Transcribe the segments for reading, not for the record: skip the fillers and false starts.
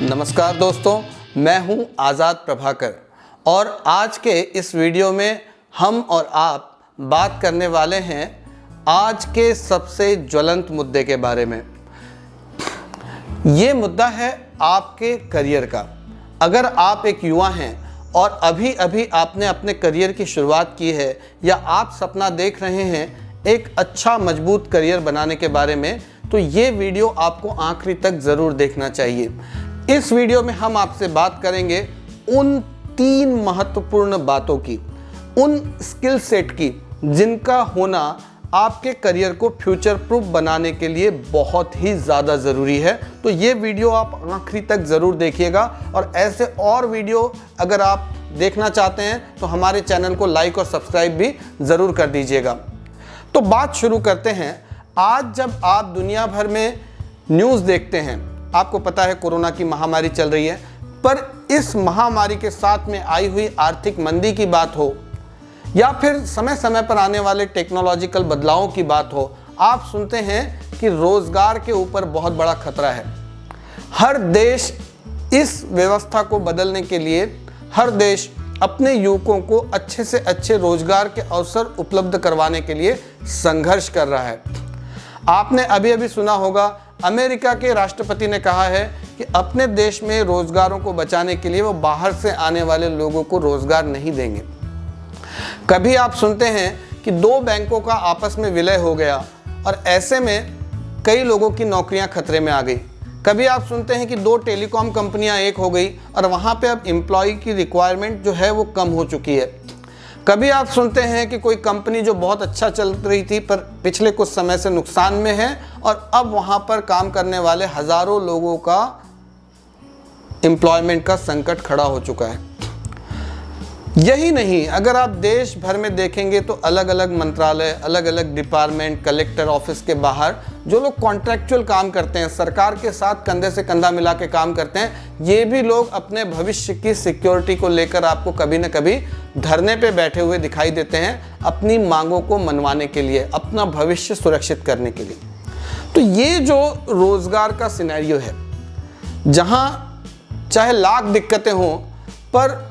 नमस्कार दोस्तों, मैं हूं आज़ाद प्रभाकर और आज के इस वीडियो में हम और आप बात करने वाले हैं आज के सबसे ज्वलंत मुद्दे के बारे में। ये मुद्दा है आपके करियर का। अगर आप एक युवा हैं और अभी अभी आपने अपने करियर की शुरुआत की है या आप सपना देख रहे हैं एक अच्छा मजबूत करियर बनाने के बारे में, तो ये वीडियो आपको आखिरी तक ज़रूर देखना चाहिए। इस वीडियो में हम आपसे बात करेंगे उन 3 महत्वपूर्ण बातों की, उन स्किल सेट की जिनका होना आपके करियर को फ्यूचर प्रूफ बनाने के लिए बहुत ही ज़्यादा ज़रूरी है। तो ये वीडियो आप आखिरी तक ज़रूर देखिएगा और ऐसे और वीडियो अगर आप देखना चाहते हैं तो हमारे चैनल को लाइक और सब्सक्राइब भी ज़रूर कर दीजिएगा। तो बात शुरू करते हैं। आज जब आप दुनिया भर में न्यूज़ देखते हैं, आपको पता है कोरोना की महामारी चल रही है, पर इस महामारी के साथ में आई हुई आर्थिक मंदी की बात हो या फिर समय समय पर आने वाले टेक्नोलॉजिकल बदलावों की बात हो, आप सुनते हैं कि रोजगार के ऊपर बहुत बड़ा खतरा है। हर देश इस व्यवस्था को बदलने के लिए, हर देश अपने युवकों को अच्छे से अच्छे रोजगार के अवसर उपलब्ध करवाने के लिए संघर्ष कर रहा है। आपने अभी अभी सुना होगा, अमेरिका के राष्ट्रपति ने कहा है कि अपने देश में रोजगारों को बचाने के लिए वो बाहर से आने वाले लोगों को रोजगार नहीं देंगे। कभी आप सुनते हैं कि 2 बैंकों का आपस में विलय हो गया और ऐसे में कई लोगों की नौकरियां खतरे में आ गई। कभी आप सुनते हैं कि 2 टेलीकॉम कंपनियां एक हो गई और वहां पे अब एम्प्लॉय की रिक्वायरमेंट जो है वो कम हो चुकी है। कभी आप सुनते हैं कि कोई कंपनी जो बहुत अच्छा चल रही थी पर पिछले कुछ समय से नुकसान में है और अब वहां पर काम करने वाले हज़ारों लोगों का एम्प्लॉयमेंट का संकट खड़ा हो चुका है। यही नहीं, अगर आप देश भर में देखेंगे तो अलग अलग मंत्रालय, अलग अलग डिपार्टमेंट, कलेक्टर ऑफिस के बाहर जो लोग कॉन्ट्रैक्चुअल काम करते हैं, सरकार के साथ कंधे से कंधा मिला के काम करते हैं, ये भी लोग अपने भविष्य की सिक्योरिटी को लेकर आपको कभी न कभी धरने पे बैठे हुए दिखाई देते हैं, अपनी मांगों को मनवाने के लिए, अपना भविष्य सुरक्षित करने के लिए। तो ये जो रोजगार का सिनेरियो है, जहाँ चाहे लाख दिक्कतें हों पर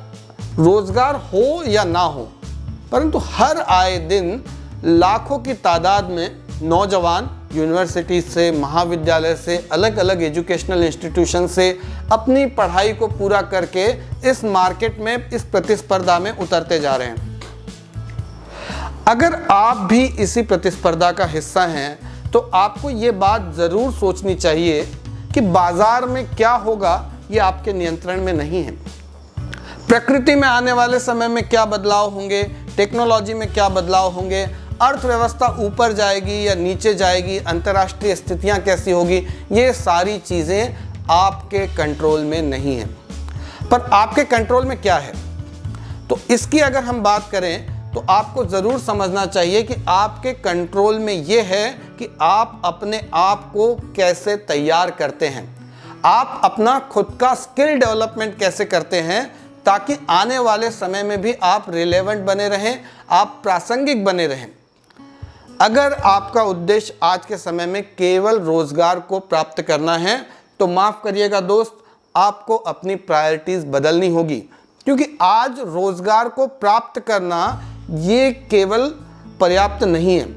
रोजगार हो या ना हो, परंतु हर आए दिन लाखों की तादाद में नौजवान यूनिवर्सिटी से, महाविद्यालय से, अलग अलग एजुकेशनल इंस्टीट्यूशन से अपनी पढ़ाई को पूरा करके इस मार्केट में, इस प्रतिस्पर्धा में उतरते जा रहे हैं। अगर आप भी इसी प्रतिस्पर्धा का हिस्सा हैं तो आपको ये बात ज़रूर सोचनी चाहिए कि बाजार में क्या होगा ये आपके नियंत्रण में नहीं है। प्रकृति में आने वाले समय में क्या बदलाव होंगे, टेक्नोलॉजी में क्या बदलाव होंगे, अर्थव्यवस्था ऊपर जाएगी या नीचे जाएगी, अंतर्राष्ट्रीय स्थितियां कैसी होगी, ये सारी चीज़ें आपके कंट्रोल में नहीं हैं। पर आपके कंट्रोल में क्या है, तो इसकी अगर हम बात करें तो आपको ज़रूर समझना चाहिए कि आपके कंट्रोल में ये है कि आप अपने आप को कैसे तैयार करते हैं, आप अपना खुद का स्किल डेवलपमेंट कैसे करते हैं, ताकि आने वाले समय में भी आप रिलेवेंट बने रहें, आप प्रासंगिक बने रहें। अगर आपका उद्देश्य आज के समय में केवल रोजगार को प्राप्त करना है तो माफ़ करिएगा दोस्त, आपको अपनी प्रायोरिटीज़ बदलनी होगी, क्योंकि आज रोजगार को प्राप्त करना ये केवल पर्याप्त नहीं है।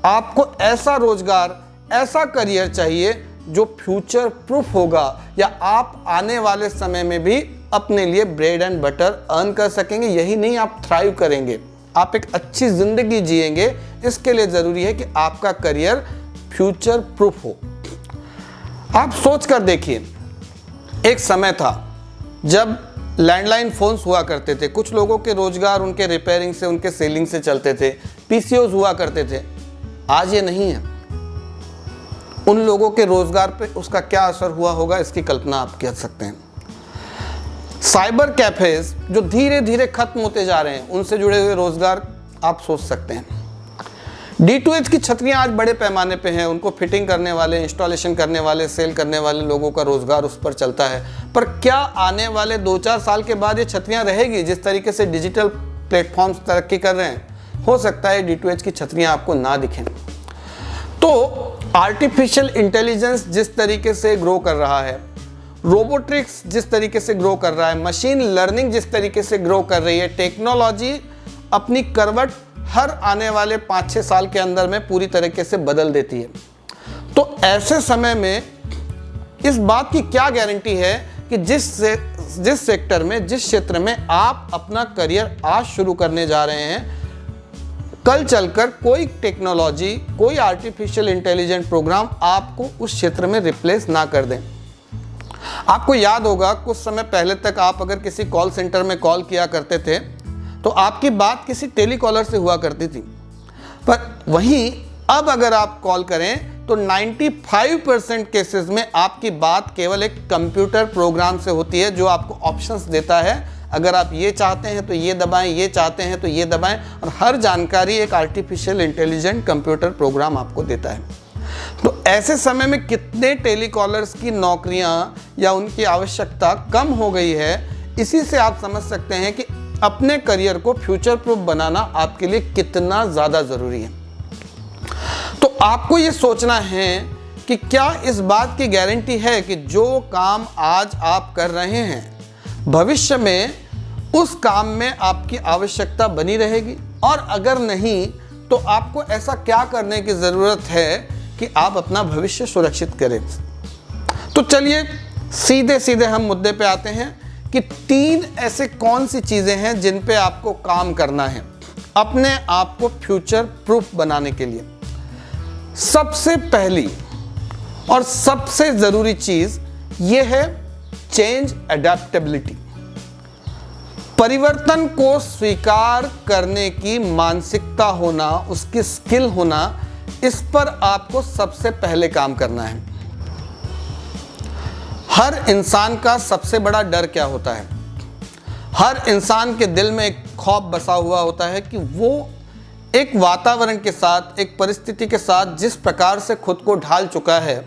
आपको ऐसा रोजगार, ऐसा करियर चाहिए जो फ्यूचर प्रूफ होगा या आप आने वाले समय में भी अपने लिए ब्रेड एंड बटर अर्न कर सकेंगे। यही नहीं, आप थ्राइव करेंगे, आप एक अच्छी ज़िंदगी जिएंगे। इसके लिए ज़रूरी है कि आपका करियर फ्यूचर प्रूफ हो। आप सोच कर देखिए, एक समय था जब लैंडलाइन फ़ोन्स हुआ करते थे, कुछ लोगों के रोज़गार उनके रिपेयरिंग से, उनके सेलिंग से चलते थे, पीसीओज हुआ करते थे। आज ये नहीं है। उन लोगों के रोज़गार पे उसका क्या असर हुआ होगा, इसकी कल्पना आप कर सकते हैं। साइबर कैफेज जो धीरे धीरे खत्म होते जा रहे हैं, उनसे जुड़े हुए रोजगार आप सोच सकते हैं। D2H की छतरियां आज बड़े पैमाने पे हैं, उनको फिटिंग करने वाले, इंस्टॉलेशन करने वाले, सेल करने वाले लोगों का रोजगार उस पर चलता है। पर क्या आने वाले 2-4 साल के बाद ये छतरियां रहेगी? जिस तरीके से डिजिटल प्लेटफॉर्म्स तरक्की कर रहे हैं, हो सकता है D2H की छतरियां आपको ना दिखें। तो आर्टिफिशियल इंटेलिजेंस जिस तरीके से ग्रो कर रहा है, रोबोटिक्स जिस तरीके से ग्रो कर रहा है, मशीन लर्निंग जिस तरीके से ग्रो कर रही है, टेक्नोलॉजी अपनी करवट हर आने वाले 5-6 साल के अंदर में पूरी तरीके से बदल देती है। तो ऐसे समय में इस बात की क्या गारंटी है कि जिस सेक्टर में, जिस क्षेत्र में आप अपना करियर आज शुरू करने जा रहे हैं, कल चलकर कोई टेक्नोलॉजी, कोई आर्टिफिशियल इंटेलिजेंट प्रोग्राम आपको उस क्षेत्र में रिप्लेस ना कर दें। आपको याद होगा कुछ समय पहले तक आप अगर किसी कॉल सेंटर में कॉल किया करते थे तो आपकी बात किसी टेलीकॉलर से हुआ करती थी, पर वहीं अब अगर आप कॉल करें तो 95% केसेस में आपकी बात केवल एक कंप्यूटर प्रोग्राम से होती है, जो आपको ऑप्शंस देता है, अगर आप ये चाहते हैं तो ये दबाएं, ये चाहते हैं तो ये दबाएं, और हर जानकारी एक आर्टिफिशियल इंटेलिजेंट कंप्यूटर प्रोग्राम आपको देता है। तो ऐसे समय में कितने टेलीकॉलर्स की नौकरियां या उनकी आवश्यकता कम हो गई है, इसी से आप समझ सकते हैं कि अपने करियर को फ्यूचर प्रूफ बनाना आपके लिए कितना ज़्यादा ज़रूरी है। तो आपको ये सोचना है कि क्या इस बात की गारंटी है कि जो काम आज आप कर रहे हैं भविष्य में उस काम में आपकी आवश्यकता बनी रहेगी, और अगर नहीं तो आपको ऐसा क्या करने की ज़रूरत है कि आप अपना भविष्य सुरक्षित करें। तो चलिए सीधे सीधे हम मुद्दे पे आते हैं कि 3 ऐसे कौन सी चीज़ें हैं जिन पे आपको काम करना है अपने आप को फ्यूचर प्रूफ बनाने के लिए। सबसे पहली और सबसे ज़रूरी चीज़ ये है चेंज एडेप्टेबिलिटी। परिवर्तन को स्वीकार करने की मानसिकता होना, उसकी स्किल होना, इस पर आपको सबसे पहले काम करना है। हर इंसान का सबसे बड़ा डर क्या होता है? हर इंसान के दिल में एक खौफ बसा हुआ होता है कि वो एक वातावरण के साथ, एक परिस्थिति के साथ जिस प्रकार से खुद को ढाल चुका है,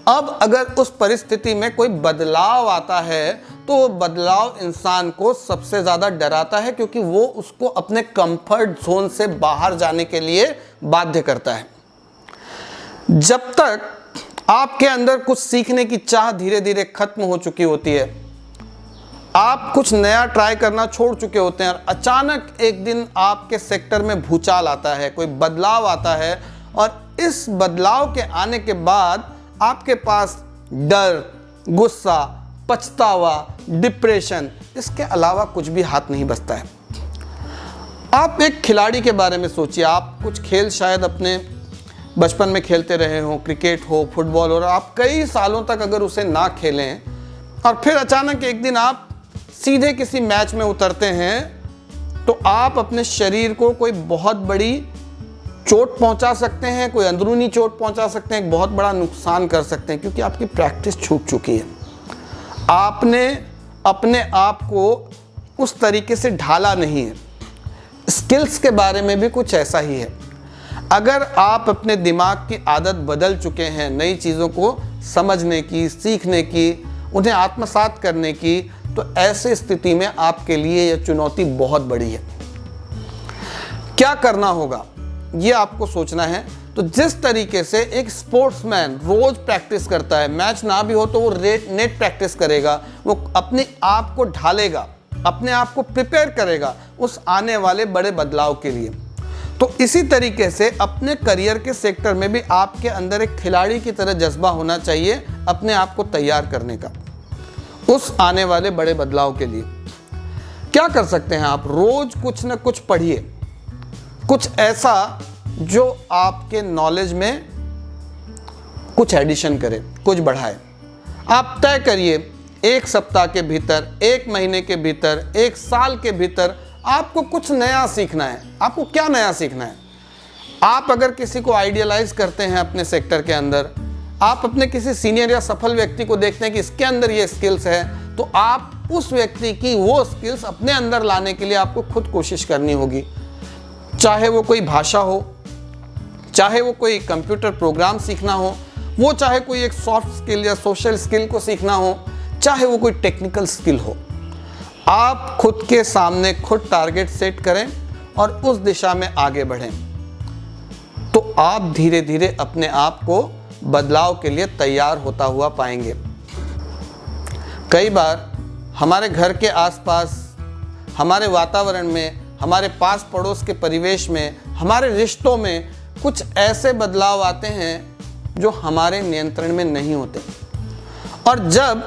अब अगर उस परिस्थिति में कोई बदलाव आता है तो वो बदलाव इंसान को सबसे ज़्यादा डराता है, क्योंकि वो उसको अपने कंफर्ट जोन से बाहर जाने के लिए बाध्य करता है। जब तक आपके अंदर कुछ सीखने की चाह धीरे धीरे खत्म हो चुकी होती है, आप कुछ नया ट्राई करना छोड़ चुके होते हैं, और अचानक एक दिन आपके सेक्टर में भूचाल आता है, कोई बदलाव आता है, और इस बदलाव के आने के बाद आपके पास डर, गुस्सा, पछतावा, डिप्रेशन, इसके अलावा कुछ भी हाथ नहीं बचता है। आप एक खिलाड़ी के बारे में सोचिए। आप कुछ खेल शायद अपने बचपन में खेलते रहे हो, क्रिकेट हो, फुटबॉल हो, और आप कई सालों तक अगर उसे ना खेलें और फिर अचानक एक दिन आप सीधे किसी मैच में उतरते हैं, तो आप अपने शरीर को कोई बहुत बड़ी चोट पहुंचा सकते हैं, कोई अंदरूनी चोट पहुंचा सकते हैं, एक बहुत बड़ा नुकसान कर सकते हैं, क्योंकि आपकी प्रैक्टिस छूट चुकी है। आपने अपने आप को उस तरीके से ढाला नहीं है। स्किल्स के बारे में भी कुछ ऐसा ही है। अगर आप अपने दिमाग की आदत बदल चुके हैं नई चीज़ों को समझने की, सीखने की, उन्हें आत्मसात करने की, तो ऐसे स्थिति में आपके लिए यह चुनौती बहुत बड़ी है। क्या करना होगा ये आपको सोचना है। तो जिस तरीके से एक स्पोर्ट्समैन रोज प्रैक्टिस करता है, मैच ना भी हो तो वो नेट प्रैक्टिस करेगा, वो अपने आप को ढालेगा, अपने आप को प्रिपेयर करेगा उस आने वाले बड़े बदलाव के लिए। तो इसी तरीके से अपने करियर के सेक्टर में भी आपके अंदर एक खिलाड़ी की तरह जज्बा होना चाहिए अपने आप को तैयार करने का उस आने वाले बड़े बदलाव के लिए। क्या कर सकते हैं आप? रोज कुछ ना कुछ पढ़िए, कुछ ऐसा जो आपके नॉलेज में कुछ एडिशन करे, कुछ बढ़ाए। आप तय करिए 1 सप्ताह के भीतर, 1 महीने के भीतर, 1 साल के भीतर आपको कुछ नया सीखना है। आपको क्या नया सीखना है? आप अगर किसी को आइडियलाइज करते हैं अपने सेक्टर के अंदर, आप अपने किसी सीनियर या सफल व्यक्ति को देखते हैं कि इसके अंदर ये स्किल्स है, तो आप उस व्यक्ति की वो स्किल्स अपने अंदर लाने के लिए आपको खुद कोशिश करनी होगी। चाहे वो कोई भाषा हो, चाहे वो कोई कंप्यूटर प्रोग्राम सीखना हो, वो चाहे कोई एक सॉफ्ट स्किल या सोशल स्किल को सीखना हो, चाहे वो कोई टेक्निकल स्किल हो। आप खुद के सामने खुद टारगेट सेट करें और उस दिशा में आगे बढ़ें, तो आप धीरे धीरे अपने आप को बदलाव के लिए तैयार होता हुआ पाएंगे। कई बार हमारे घर के आसपास, हमारे वातावरण में, हमारे पास पड़ोस के परिवेश में, हमारे रिश्तों में कुछ ऐसे बदलाव आते हैं जो हमारे नियंत्रण में नहीं होते। और जब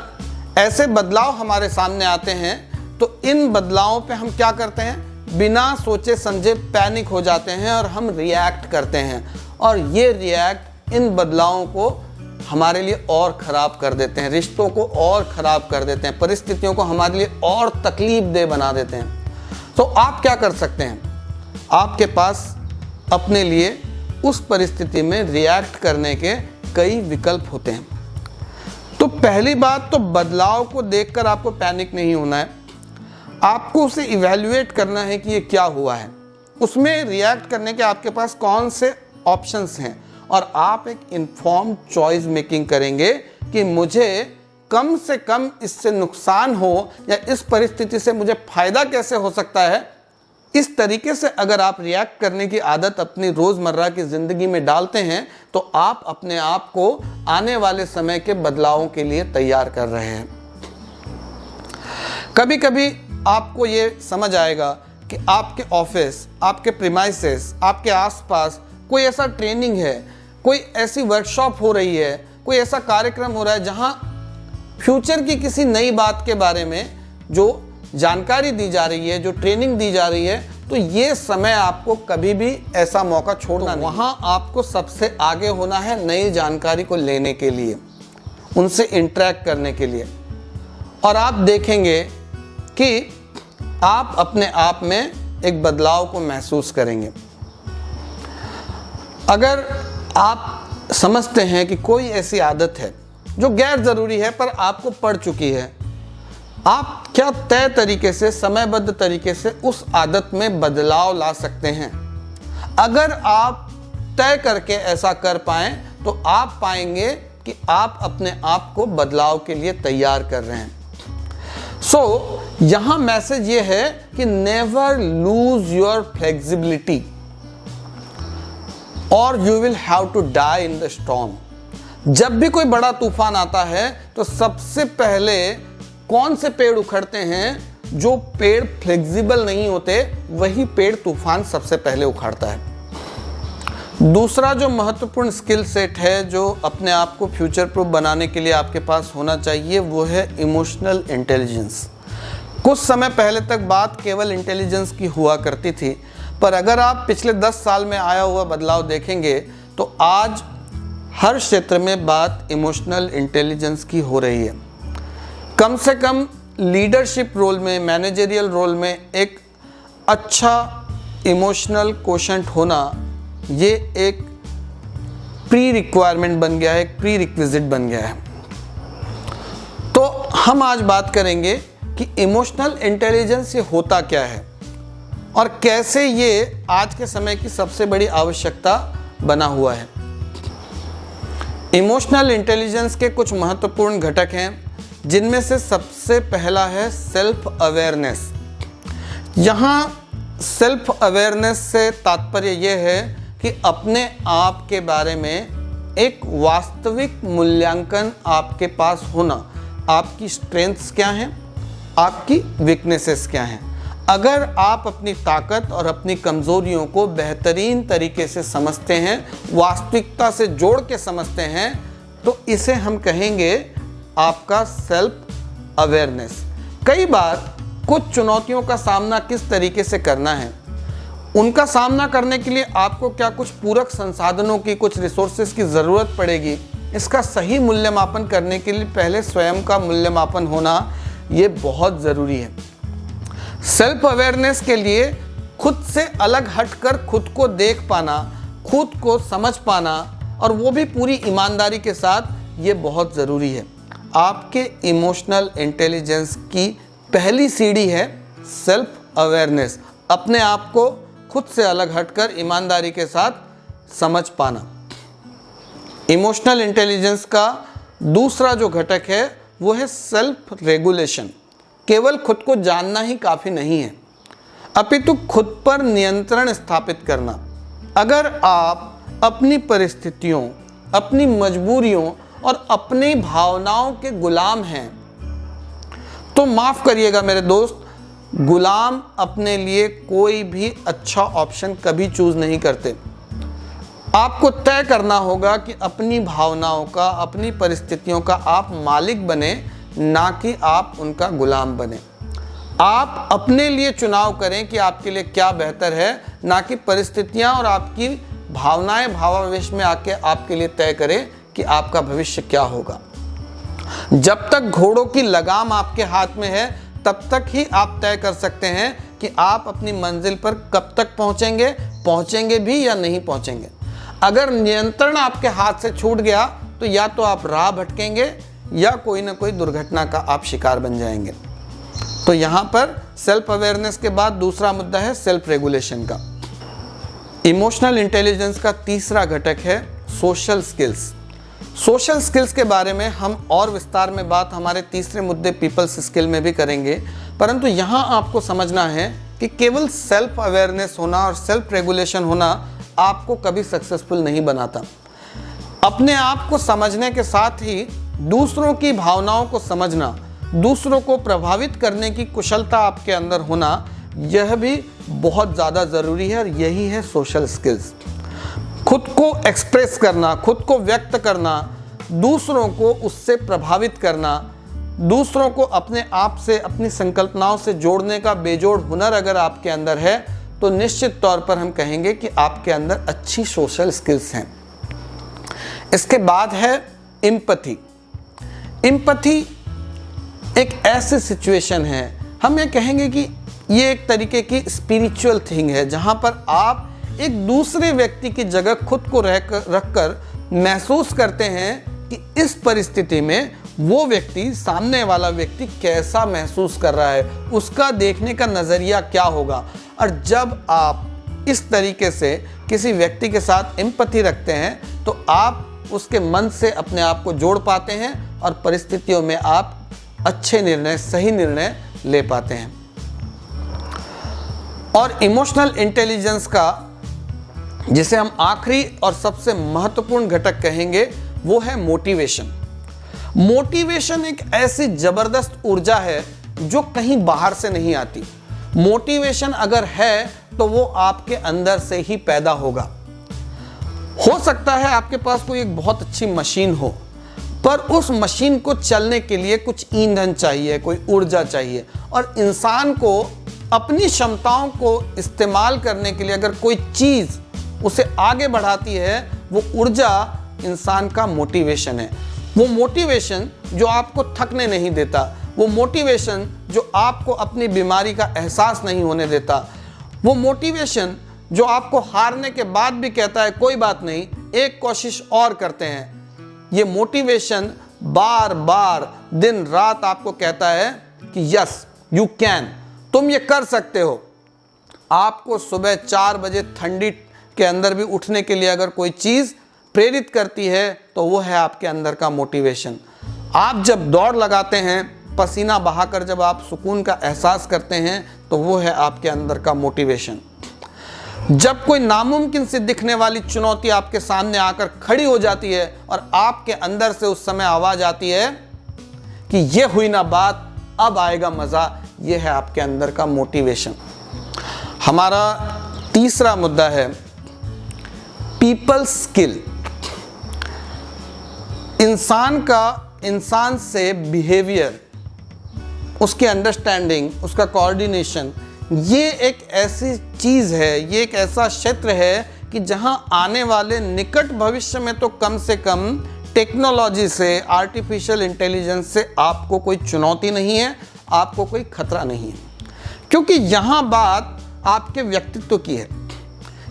ऐसे बदलाव हमारे सामने आते हैं तो इन बदलावों पे हम क्या करते हैं, बिना सोचे समझे पैनिक हो जाते हैं और हम रिएक्ट करते हैं। और ये रिएक्ट इन बदलावों को हमारे लिए और ख़राब कर देते हैं, रिश्तों को और ख़राब कर देते हैं, परिस्थितियों को हमारे लिए और तकलीफदेह बना देते हैं। तो आप क्या कर सकते हैं? आपके पास अपने लिए उस परिस्थिति में रिएक्ट करने के कई विकल्प होते हैं। तो पहली बात तो बदलाव को देखकर आपको पैनिक नहीं होना है, आपको उसे इवैल्यूएट करना है कि ये क्या हुआ है, उसमें रिएक्ट करने के आपके पास कौन से ऑप्शंस हैं, और आप एक इन्फॉर्म्ड चॉइस मेकिंग करेंगे कि मुझे कम से कम इससे नुकसान हो या इस परिस्थिति से मुझे फ़ायदा कैसे हो सकता है। इस तरीके से अगर आप रिएक्ट करने की आदत अपनी रोज़मर्रा की ज़िंदगी में डालते हैं तो आप अपने आप को आने वाले समय के बदलावों के लिए तैयार कर रहे हैं। कभी कभी आपको ये समझ आएगा कि आपके ऑफिस, आपके प्रीमाइसेस, आपके आसपास कोई ऐसा ट्रेनिंग है, कोई ऐसी वर्कशॉप हो रही है, कोई ऐसा कार्यक्रम हो रहा है जहां फ्यूचर की किसी नई बात के बारे में जो जानकारी दी जा रही है, जो ट्रेनिंग दी जा रही है, तो ये समय आपको कभी भी ऐसा मौका छोड़ना नहीं। वहां आपको सबसे आगे होना है नई जानकारी को लेने के लिए, उनसे इंटरेक्ट करने के लिए। और आप देखेंगे कि आप अपने आप में एक बदलाव को महसूस करेंगे। अगर आप समझते हैं कि कोई ऐसी आदत है जो गैर ज़रूरी है पर आपको पड़ चुकी है, आप क्या तय तरीके से, समयबद्ध तरीके से उस आदत में बदलाव ला सकते हैं। अगर आप तय करके ऐसा कर पाएं तो आप पाएंगे कि आप अपने आप को बदलाव के लिए तैयार कर रहे हैं। यहां मैसेज ये है कि नेवर लूज योर फ्लेक्सिबिलिटी और you will have to die in the storm. जब भी कोई बड़ा तूफान आता है तो सबसे पहले कौन से पेड़ उखड़ते हैं? जो पेड़ फ्लेक्सिबल नहीं होते वही पेड़ तूफान सबसे पहले उखाड़ता है। दूसरा जो महत्वपूर्ण स्किल सेट है जो अपने आप को फ्यूचर प्रूफ बनाने के लिए आपके पास होना चाहिए वो है इमोशनल इंटेलिजेंस। कुछ समय पहले तक बात केवल इंटेलिजेंस की हुआ करती थी, पर अगर आप पिछले 10 साल में आया हुआ बदलाव देखेंगे तो आज हर क्षेत्र में बात इमोशनल इंटेलिजेंस की हो रही है। कम से कम लीडरशिप रोल में, मैनेजरियल रोल में एक अच्छा इमोशनल कोशेंट होना ये एक प्री रिक्वायरमेंट बन गया है, एक प्री रिक्विजिट बन गया है। तो हम आज बात करेंगे कि इमोशनल इंटेलिजेंस ये होता क्या है और कैसे ये आज के समय की सबसे बड़ी आवश्यकता बना हुआ है। इमोशनल इंटेलिजेंस के कुछ महत्वपूर्ण घटक हैं जिनमें से सबसे पहला है सेल्फ अवेयरनेस। यहाँ सेल्फ अवेयरनेस से तात्पर्य यह है कि अपने आप के बारे में एक वास्तविक मूल्यांकन आपके पास होना। आपकी स्ट्रेंथ्स क्या हैं, आपकी वीकनेसेस क्या हैं। अगर आप अपनी ताकत और अपनी कमज़ोरियों को बेहतरीन तरीके से समझते हैं, वास्तविकता से जोड़ के समझते हैं, तो इसे हम कहेंगे आपका सेल्फ अवेयरनेस। कई बार कुछ चुनौतियों का सामना किस तरीके से करना है, उनका सामना करने के लिए आपको क्या कुछ पूरक संसाधनों की, कुछ रिसोर्सेज की ज़रूरत पड़ेगी। इसका सही मूल्यमापन करने के लिए पहले स्वयं का मूल्यमापन होना ये बहुत ज़रूरी है। सेल्फ अवेयरनेस के लिए खुद से अलग हटकर खुद को देख पाना, खुद को समझ पाना, और वो भी पूरी ईमानदारी के साथ, ये बहुत ज़रूरी है। आपके इमोशनल इंटेलिजेंस की पहली सीढ़ी है सेल्फ अवेयरनेस, अपने आप को खुद से अलग हटकर ईमानदारी के साथ समझ पाना। इमोशनल इंटेलिजेंस का दूसरा जो घटक है वो है सेल्फ रेगुलेशन। केवल खुद को जानना ही काफ़ी नहीं है, अपितु खुद पर नियंत्रण स्थापित करना। अगर आप अपनी परिस्थितियों, अपनी मजबूरियों और अपनी भावनाओं के गुलाम हैं तो माफ़ करिएगा मेरे दोस्त, गुलाम अपने लिए कोई भी अच्छा ऑप्शन कभी चूज़ नहीं करते। आपको तय करना होगा कि अपनी भावनाओं का, अपनी परिस्थितियों का आप मालिक बने, ना कि आप उनका गुलाम बने। आप अपने लिए चुनाव करें कि आपके लिए क्या बेहतर है, ना कि परिस्थितियां और आपकी भावनाएं भावावेश में आके आपके लिए तय करें कि आपका भविष्य क्या होगा। जब तक घोड़ों की लगाम आपके हाथ में है, तब तक ही आप तय कर सकते हैं कि आप अपनी मंजिल पर कब तक पहुंचेंगे भी या नहीं पहुंचेंगे। अगर नियंत्रण आपके हाथ से छूट गया तो या तो आप राह भटकेंगे या कोई ना कोई दुर्घटना का आप शिकार बन जाएंगे। तो यहाँ पर सेल्फ अवेयरनेस के बाद दूसरा मुद्दा है सेल्फ रेगुलेशन का। इमोशनल इंटेलिजेंस का तीसरा घटक है सोशल स्किल्स। सोशल स्किल्स के बारे में हम और विस्तार में बात हमारे तीसरे मुद्दे पीपल्स स्किल में भी करेंगे, परंतु यहाँ आपको समझना है कि केवल सेल्फ अवेयरनेस होना और सेल्फ रेगुलेशन होना आपको कभी सक्सेसफुल नहीं बनाता। अपने आप को समझने के साथ ही दूसरों की भावनाओं को समझना, दूसरों को प्रभावित करने की कुशलता आपके अंदर होना, यह भी बहुत ज़्यादा ज़रूरी है और यही है सोशल स्किल्स। खुद को एक्सप्रेस करना, खुद को व्यक्त करना, दूसरों को उससे प्रभावित करना, दूसरों को अपने आप से, अपनी संकल्पनाओं से जोड़ने का बेजोड़ हुनर अगर आपके अंदर है तो निश्चित तौर पर हम कहेंगे कि आपके अंदर अच्छी सोशल स्किल्स हैं। इसके बाद है एम्पैथी। एम्पैथी एक ऐसी सिचुएशन है, हम ये कहेंगे कि ये एक तरीके की स्पिरिचुअल थिंग है, जहाँ पर आप एक दूसरे व्यक्ति की जगह खुद को रखकर महसूस करते हैं कि इस परिस्थिति में वो व्यक्ति, सामने वाला व्यक्ति कैसा महसूस कर रहा है, उसका देखने का नज़रिया क्या होगा। और जब आप इस तरीके से किसी व्यक्ति के साथ एम्पैथी रखते हैं तो आप उसके मन से अपने आप को जोड़ पाते हैं और परिस्थितियों में आप अच्छे निर्णय, सही निर्णय ले पाते हैं। और इमोशनल इंटेलिजेंस का जिसे हम आखिरी और सबसे महत्वपूर्ण घटक कहेंगे वो है मोटिवेशन। मोटिवेशन एक ऐसी जबरदस्त ऊर्जा है जो कहीं बाहर से नहीं आती। मोटिवेशन अगर है तो वो आपके अंदर से ही पैदा होगा। हो सकता है आपके पास कोई एक बहुत अच्छी मशीन हो, पर उस मशीन को चलने के लिए कुछ ईंधन चाहिए, कोई ऊर्जा चाहिए। और इंसान को अपनी क्षमताओं को इस्तेमाल करने के लिए अगर कोई चीज़ उसे आगे बढ़ाती है, वो ऊर्जा इंसान का मोटिवेशन है। वो मोटिवेशन जो आपको थकने नहीं देता, वो मोटिवेशन जो आपको अपनी बीमारी का एहसास नहीं होने देता, वो मोटिवेशन जो आपको हारने के बाद भी कहता है कोई बात नहीं, एक कोशिश और करते हैं। ये मोटिवेशन बार बार दिन रात आपको कहता है कि यस यू कैन, तुम ये कर सकते हो। आपको सुबह 4 बजे ठंडी के अंदर भी उठने के लिए अगर कोई चीज़ प्रेरित करती है तो वो है आपके अंदर का मोटिवेशन। आप जब दौड़ लगाते हैं, पसीना बहाकर जब आप सुकून का एहसास करते हैं, तो वो है आपके अंदर का मोटिवेशन। जब कोई नामुमकिन से दिखने वाली चुनौती आपके सामने आकर खड़ी हो जाती है और आपके अंदर से उस समय आवाज़ आती है कि ये हुई ना बात, अब आएगा मज़ा, ये है आपके अंदर का मोटिवेशन। हमारा तीसरा मुद्दा है पीपल स्किल। इंसान से बिहेवियर, उसकी अंडरस्टैंडिंग, उसका कोऑर्डिनेशन, ये एक ऐसी चीज़ है, ये एक ऐसा क्षेत्र है कि जहां आने वाले निकट भविष्य में तो कम से कम टेक्नोलॉजी से, आर्टिफिशियल इंटेलिजेंस से आपको कोई चुनौती नहीं है, आपको कोई खतरा नहीं है। क्योंकि यहाँ बात आपके व्यक्तित्व की है,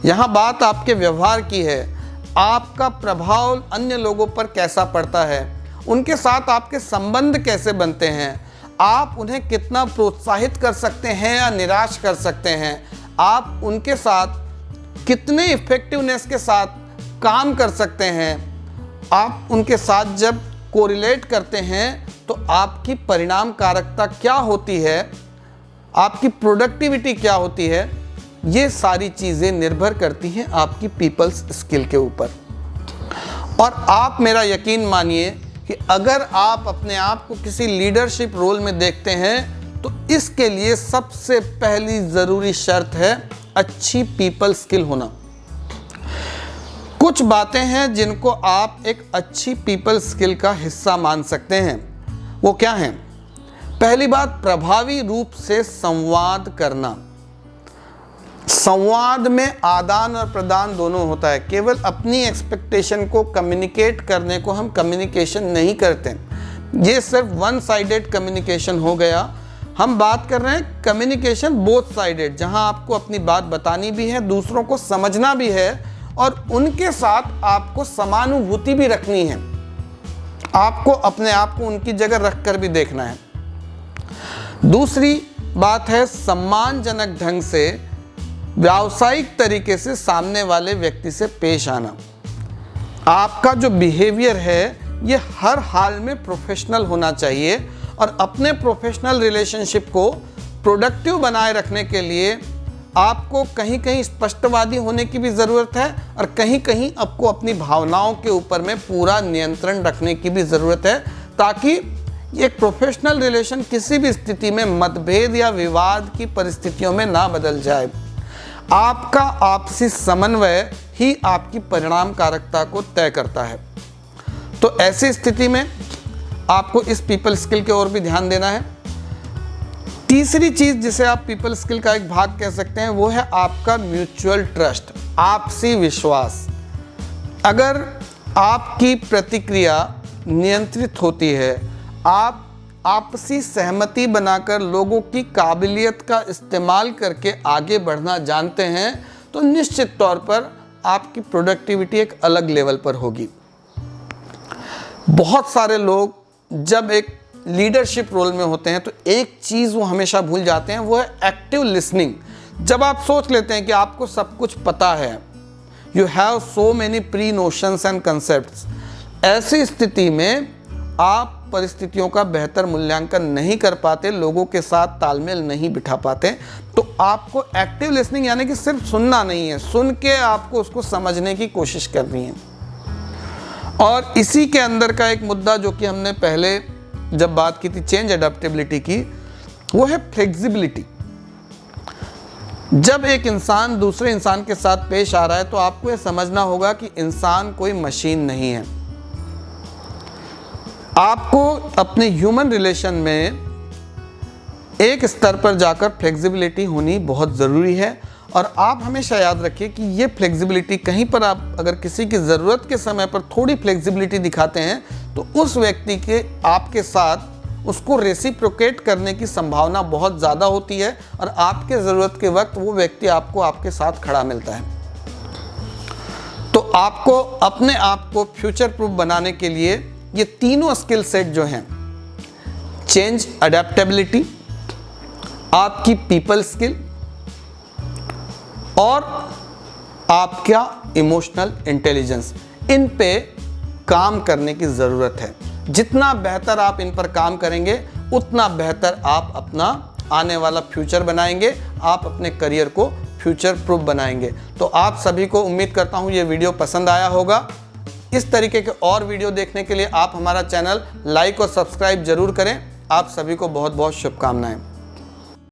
यहाँ बात आपके व्यवहार की है, आपका प्रभाव अन्य लोगों पर कैसा पड़ता है, उनके साथ आपके संबंध कैसे बनते हैं, आप उन्हें कितना प्रोत्साहित कर सकते हैं या निराश कर सकते हैं, आप उनके साथ कितने इफ़ेक्टिवनेस के साथ काम कर सकते हैं, आप उनके साथ जब कोरिलेट करते हैं तो आपकी परिणामकारकता क्या होती है, आपकी प्रोडक्टिविटी क्या होती है, ये सारी चीज़ें निर्भर करती हैं आपकी पीपल्स स्किल के ऊपर। और आप मेरा यकीन मानिए कि अगर आप अपने आप को किसी लीडरशिप रोल में देखते हैं तो इसके लिए सबसे पहली ज़रूरी शर्त है अच्छी पीपल स्किल होना। कुछ बातें हैं जिनको आप एक अच्छी पीपल स्किल का हिस्सा मान सकते हैं। वो क्या हैं? पहली बात, प्रभावी रूप से संवाद करना। संवाद में आदान और प्रदान दोनों होता है। केवल अपनी एक्सपेक्टेशन को कम्युनिकेट करने को हम कम्युनिकेशन नहीं करते, ये सिर्फ वन साइडेड कम्युनिकेशन हो गया। हम बात कर रहे हैं कम्युनिकेशन बोथ साइडेड, जहां आपको अपनी बात बतानी भी है, दूसरों को समझना भी है और उनके साथ आपको समानुभूति भी रखनी है। आपको अपने आप को उनकी जगह रखकर भी देखना है। दूसरी बात है सम्मानजनक ढंग से व्यावसायिक तरीके से सामने वाले व्यक्ति से पेश आना। आपका जो बिहेवियर है ये हर हाल में प्रोफेशनल होना चाहिए और अपने प्रोफेशनल रिलेशनशिप को प्रोडक्टिव बनाए रखने के लिए आपको कहीं कहीं स्पष्टवादी होने की भी ज़रूरत है और कहीं कहीं आपको अपनी भावनाओं के ऊपर में पूरा नियंत्रण रखने की भी ज़रूरत है, ताकि एक प्रोफेशनल रिलेशन किसी भी स्थिति में मतभेद या विवाद की परिस्थितियों में ना बदल जाए। आपका आपसी समन्वय ही आपकी परिणामकारकता को तय करता है। तो ऐसी स्थिति में आपको इस पीपल स्किल की ओर भी ध्यान देना है। तीसरी चीज़ जिसे आप पीपल स्किल का एक भाग कह सकते हैं वो है आपका म्यूचुअल ट्रस्ट, आपसी विश्वास। अगर आपकी प्रतिक्रिया नियंत्रित होती है, आप आपसी सहमति बनाकर लोगों की काबिलियत का इस्तेमाल करके आगे बढ़ना जानते हैं, तो निश्चित तौर पर आपकी प्रोडक्टिविटी एक अलग लेवल पर होगी। बहुत सारे लोग जब एक लीडरशिप रोल में होते हैं तो एक चीज़ वो हमेशा भूल जाते हैं, वो है एक्टिव लिसनिंग। जब आप सोच लेते हैं कि आपको सब कुछ पता है, you have so many pre notions and concepts, ऐसी स्थिति में आप परिस्थितियों का बेहतर मूल्यांकन नहीं कर पाते, लोगों के साथ तालमेल नहीं बिठा पाते। तो आपको एक्टिव लिसनिंग यानी कि सिर्फ सुनना नहीं है, सुन के आपको उसको समझने की कोशिश करनी है। और इसी के अंदर का एक मुद्दा जो कि हमने पहले जब बात की थी चेंज अडेप्टेबिलिटी की, वो है फ्लेक्सिबिलिटी। जब एक इंसान दूसरे इंसान के साथ पेश आ रहा है तो आपको यह समझना होगा कि इंसान कोई मशीन नहीं है। आपको अपने ह्यूमन रिलेशन में एक स्तर पर जाकर फ्लेक्सिबिलिटी होनी बहुत ज़रूरी है। और आप हमेशा याद रखिए कि ये फ्लेक्सिबिलिटी कहीं पर आप अगर किसी की ज़रूरत के समय पर थोड़ी फ्लेक्सिबिलिटी दिखाते हैं तो उस व्यक्ति के आपके साथ उसको रेसिप्रोकेट करने की संभावना बहुत ज़्यादा होती है और आपके ज़रूरत के वक्त वो व्यक्ति आपको आपके साथ खड़ा मिलता है। तो आपको अपने आप को फ्यूचर प्रूफ बनाने के लिए ये तीनों स्किल सेट जो हैं, चेंज अडेप्टेबिलिटी, आपकी पीपल स्किल और आपका इमोशनल इंटेलिजेंस, इन पे काम करने की ज़रूरत है। जितना बेहतर आप इन पर काम करेंगे उतना बेहतर आप अपना आने वाला फ्यूचर बनाएंगे, आप अपने करियर को फ्यूचर प्रूफ बनाएंगे। तो आप सभी को उम्मीद करता हूँ ये वीडियो पसंद आया होगा। इस तरीके के और वीडियो देखने के लिए आप हमारा चैनल लाइक और सब्सक्राइब जरूर करें। आप सभी को बहुत बहुत शुभकामनाएं।